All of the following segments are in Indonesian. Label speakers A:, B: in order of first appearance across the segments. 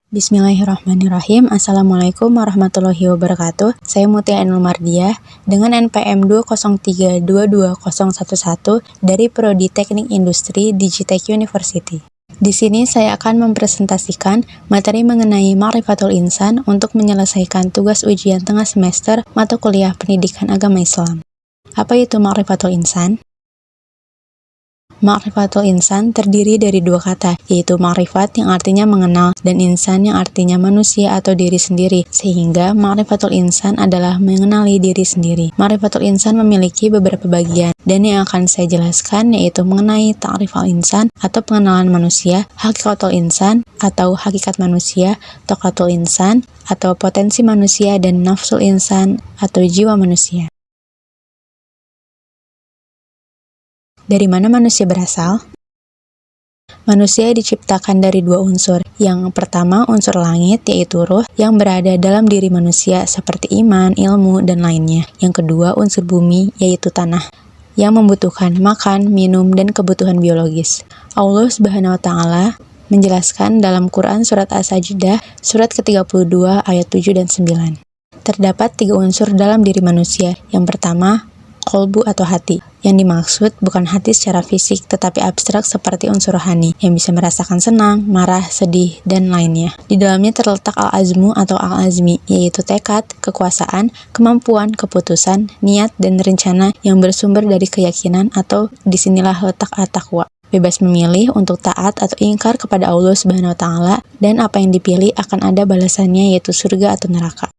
A: Bismillahirrahmanirrahim. Assalamualaikum warahmatullahi wabarakatuh. Saya Mutia Ainul Mardiah dengan NPM 203222011 dari Prodi Teknik Industri Digitech University. Di sini saya akan mempresentasikan materi mengenai Ma'rifatul Insan untuk menyelesaikan tugas ujian tengah semester mata kuliah Pendidikan Agama Islam. Apa itu Ma'rifatul Insan? Ma'rifatul insan terdiri dari dua kata, yaitu ma'rifat yang artinya mengenal dan insan yang artinya manusia atau diri sendiri, sehingga ma'rifatul insan adalah mengenali diri sendiri. Ma'rifatul insan memiliki beberapa bagian, dan yang akan saya jelaskan yaitu mengenai ta'rif al-insan atau pengenalan manusia, hakikatul insan atau hakikat manusia, toqatul insan atau potensi manusia, dan nafsul insan atau jiwa manusia. Dari mana manusia berasal? Manusia diciptakan dari dua unsur. Yang pertama, unsur langit, yaitu ruh, yang berada dalam diri manusia, seperti iman, ilmu, dan lainnya. Yang kedua, unsur bumi, yaitu tanah, yang membutuhkan makan, minum, dan kebutuhan biologis. Allah Subhanahu wa Ta'ala menjelaskan dalam Quran Surat As-Sajdah, Surat ke-32, ayat 7 dan 9. Terdapat tiga unsur dalam diri manusia. Yang pertama, kolbu atau hati. Yang dimaksud bukan hati secara fisik, tetapi abstrak seperti unsur rohani, yang bisa merasakan senang, marah, sedih, dan lainnya. Di dalamnya terletak al-azmu atau al-azmi, yaitu tekad, kekuasaan, kemampuan, keputusan, niat, dan rencana yang bersumber dari keyakinan, atau disinilah letak at-taqwa. Bebas memilih untuk taat atau ingkar kepada Allah Subhanahu wa Ta'ala, dan apa yang dipilih akan ada balasannya, yaitu surga atau neraka.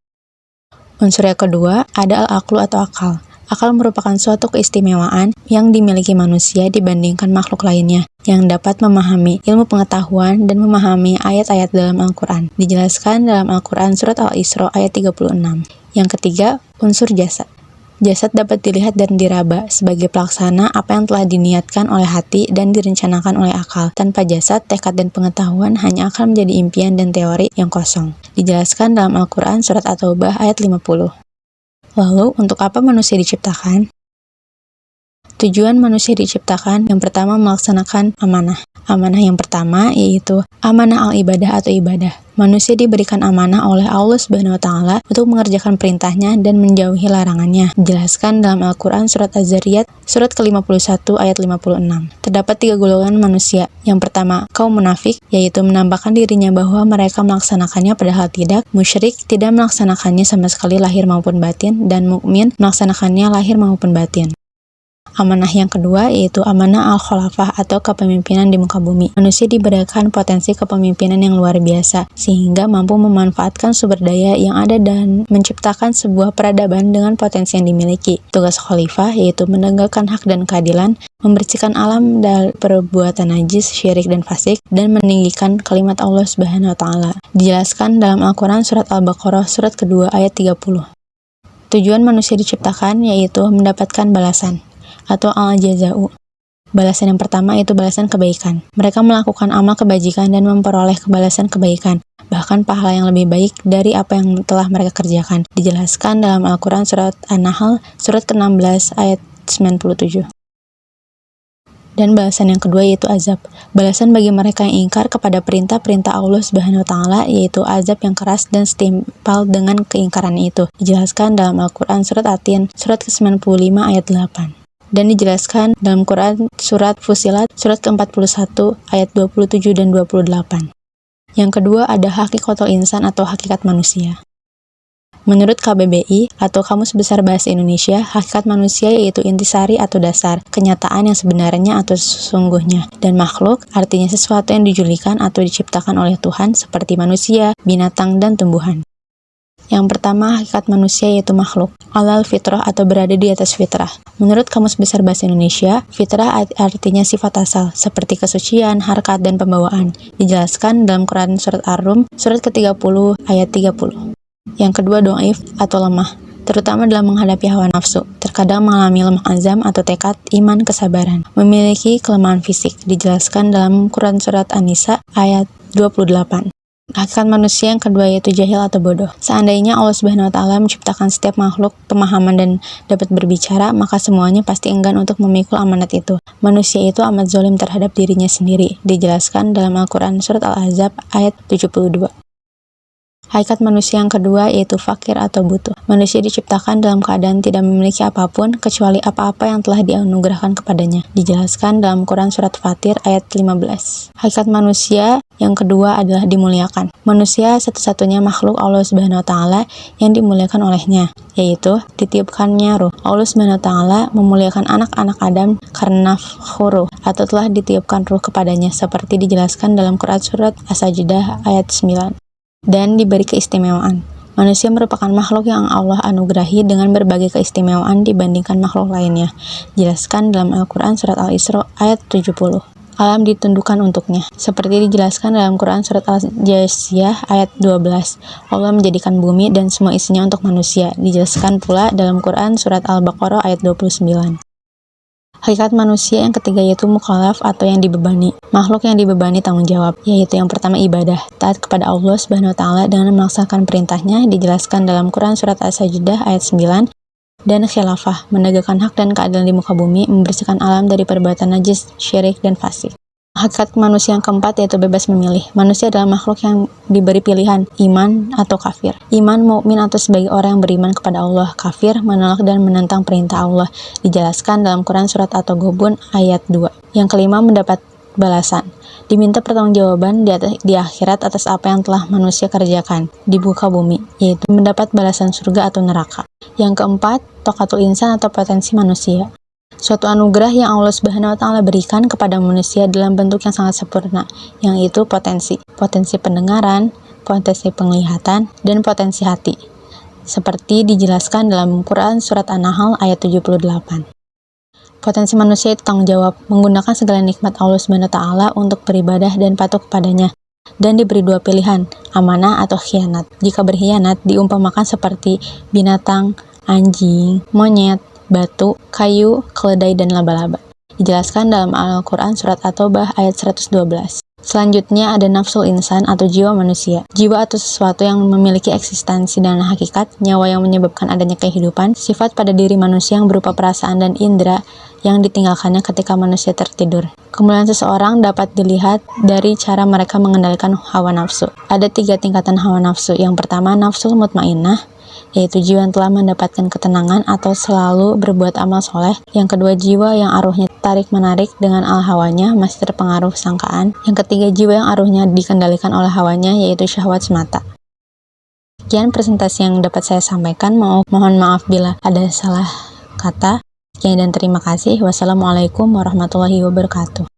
A: Unsur yang kedua ada al-aqlu atau akal. Akal merupakan suatu keistimewaan yang dimiliki manusia dibandingkan makhluk lainnya, yang dapat memahami ilmu pengetahuan dan memahami ayat-ayat dalam Al-Quran. Dijelaskan dalam Al-Quran Surat Al-Isra ayat 36. Yang ketiga, unsur jasad. Jasad dapat dilihat dan diraba sebagai pelaksana apa yang telah diniatkan oleh hati dan direncanakan oleh akal. Tanpa jasad, tekad dan pengetahuan hanya akan menjadi impian dan teori yang kosong. Dijelaskan dalam Al-Quran Surat At-Taubah ayat 50. Lalu, untuk apa manusia diciptakan? Tujuan manusia diciptakan yang pertama melaksanakan amanah. Amanah yang pertama yaitu amanah al-ibadah atau ibadah. Manusia diberikan amanah oleh Allah Subhanahu wa Ta'ala untuk mengerjakan perintahnya dan menjauhi larangannya. Dijelaskan dalam Al-Quran Surat Az-Zariyat, Surat ke-51 ayat 56. Terdapat tiga golongan manusia. Yang pertama, kaum munafik, yaitu menampakkan dirinya bahwa mereka melaksanakannya padahal tidak. Musyrik, tidak melaksanakannya sama sekali lahir maupun batin. Dan mukmin, melaksanakannya lahir maupun batin. Amanah yang kedua yaitu amanah al-khalafah atau kepemimpinan di muka bumi. Manusia diberikan potensi kepemimpinan yang luar biasa, sehingga mampu memanfaatkan sumber daya yang ada dan menciptakan sebuah peradaban dengan potensi yang dimiliki. Tugas khalifah yaitu menegakkan hak dan keadilan, membersihkan alam dari perbuatan najis, syirik, dan fasik, dan meninggikan kalimat Allah Subhanahu wa Ta'ala. Dijelaskan dalam Al-Quran Surat Al-Baqarah Surat kedua ayat 30. Tujuan manusia diciptakan yaitu mendapatkan balasan atau al-jaza'u. Balasan yang pertama itu balasan kebaikan. Mereka melakukan amal kebajikan dan memperoleh kebalasan kebaikan, bahkan pahala yang lebih baik dari apa yang telah mereka kerjakan. Dijelaskan dalam Al-Quran Surat An-Nahl, Surat ke-16 ayat 97. Dan balasan yang kedua yaitu azab. Balasan bagi mereka yang ingkar kepada perintah-perintah Allah Subhanahu wa Ta'ala, yaitu azab yang keras dan setimpal dengan keingkaran itu. Dijelaskan dalam Al-Quran Surat At-Tin, Surat ke-95 ayat 8. Dan dijelaskan dalam Quran Surat Fussilat, Surat ke-41 ayat 27 dan 28. Yang kedua ada hakikatul insan atau hakikat manusia. Menurut KBBI atau Kamus Besar Bahasa Indonesia, hakikat manusia yaitu intisari atau dasar, kenyataan yang sebenarnya atau sesungguhnya, dan makhluk artinya sesuatu yang dijulikan atau diciptakan oleh Tuhan seperti manusia, binatang, dan tumbuhan. Yang pertama, hakikat manusia yaitu makhluk, alal fitrah atau berada di atas fitrah. Menurut Kamus Besar Bahasa Indonesia, fitrah artinya sifat asal, seperti kesucian, harkat, dan pembawaan. Dijelaskan dalam Quran Surat Ar-Rum, Surat ke-30 ayat 30. Yang kedua, do'if atau lemah, terutama dalam menghadapi hawa nafsu. Terkadang mengalami lemah azam atau tekad, iman, kesabaran. Memiliki kelemahan fisik. Dijelaskan dalam Quran Surat An-Nisa ayat 28. Hakikat manusia yang kedua yaitu jahil atau bodoh. Seandainya Allah Subhanahu wa Ta'ala menciptakan setiap makhluk pemahaman dan dapat berbicara, maka semuanya pasti enggan untuk memikul amanat itu. Manusia itu amat zalim terhadap dirinya sendiri. Dijelaskan dalam Al-Quran Surat Al-Ahzab ayat 72. Hakikat manusia yang kedua yaitu fakir atau butuh. Manusia diciptakan dalam keadaan tidak memiliki apapun kecuali apa-apa yang telah dianugerahkan kepadanya. Dijelaskan dalam Quran Surat Fatir ayat 15. Hakikat manusia yang kedua adalah dimuliakan. Manusia satu-satunya makhluk Allah Subhanahu wa Ta'ala yang dimuliakan olehnya, yaitu ditiupkannya ruh. Allah Subhanahu wa Ta'ala memuliakan anak-anak Adam karena nafkhuruh atau telah ditiupkan ruh kepadanya, seperti dijelaskan dalam Quran Surat As-Sajdah ayat 9. Dan diberi keistimewaan. Manusia merupakan makhluk yang Allah anugerahi dengan berbagai keistimewaan dibandingkan makhluk lainnya. Jelaskan dalam Al-Quran Surat Al-Isra ayat 70. Alam ditundukkan untuknya. Seperti dijelaskan dalam Quran Surat Al-Jasiyah ayat 12. Allah menjadikan bumi dan semua isinya untuk manusia. Dijelaskan pula dalam Quran Surat Al-Baqarah ayat 29. Hakikat manusia yang ketiga yaitu mukallaf atau yang dibebani. Makhluk yang dibebani tanggung jawab, yaitu yang pertama ibadah, taat kepada Allah Subhanahu wa Ta'ala dengan melaksanakan perintahnya, dijelaskan dalam Quran Surat As-Sajdah ayat 9, dan khilafah, menegakkan hak dan keadilan di muka bumi, membersihkan alam dari perbuatan najis, syirik, dan fasik. Hakikat manusia yang keempat yaitu bebas memilih. Manusia adalah makhluk yang diberi pilihan, iman atau kafir. Iman, mukmin atau sebagai orang yang beriman kepada Allah. Kafir, menolak dan menentang perintah Allah. Dijelaskan dalam Quran Surat At-Taghabun ayat 2. Yang kelima, mendapat balasan. Diminta pertanggungjawaban di akhirat atas apa yang telah manusia kerjakan di muka bumi, yaitu mendapat balasan surga atau neraka. Yang keempat, toqatul insan atau potensi manusia. Suatu anugerah yang Allah Subhanahu wa Ta'ala berikan kepada manusia dalam bentuk yang sangat sempurna, yang itu potensi pendengaran, potensi penglihatan, dan potensi hati. Seperti dijelaskan dalam Quran Surat An-Nahl ayat 78. Potensi manusia itu tanggung jawab, menggunakan segala nikmat Allah Subhanahu wa Ta'ala untuk beribadah dan patuh kepadanya, dan diberi dua pilihan, amanah atau khianat. Jika berkhianat, diumpamakan seperti binatang, anjing, monyet, batu, kayu, keledai, dan laba-laba. Dijelaskan dalam Al-Quran Surat At-Taubah ayat 112. Selanjutnya ada nafsul insan atau jiwa manusia. Jiwa atau sesuatu yang memiliki eksistensi dan hakikat, nyawa yang menyebabkan adanya kehidupan, sifat pada diri manusia yang berupa perasaan dan indera yang ditinggalkannya ketika manusia tertidur. Kemuliaan seseorang dapat dilihat dari cara mereka mengendalikan hawa nafsu. Ada 3 tingkatan hawa nafsu. Yang pertama, nafsul mutmainnah, yaitu jiwa yang telah mendapatkan ketenangan atau selalu berbuat amal soleh. Yang kedua, jiwa yang aruhnya tarik-menarik dengan al-hawanya, masih terpengaruh sangkaan. Yang ketiga, jiwa yang aruhnya dikendalikan oleh hawanya, yaitu syahwat semata. Sekian presentasi yang dapat saya sampaikan. Mohon maaf bila ada salah kata. Sekian dan terima kasih. Wassalamualaikum warahmatullahi wabarakatuh.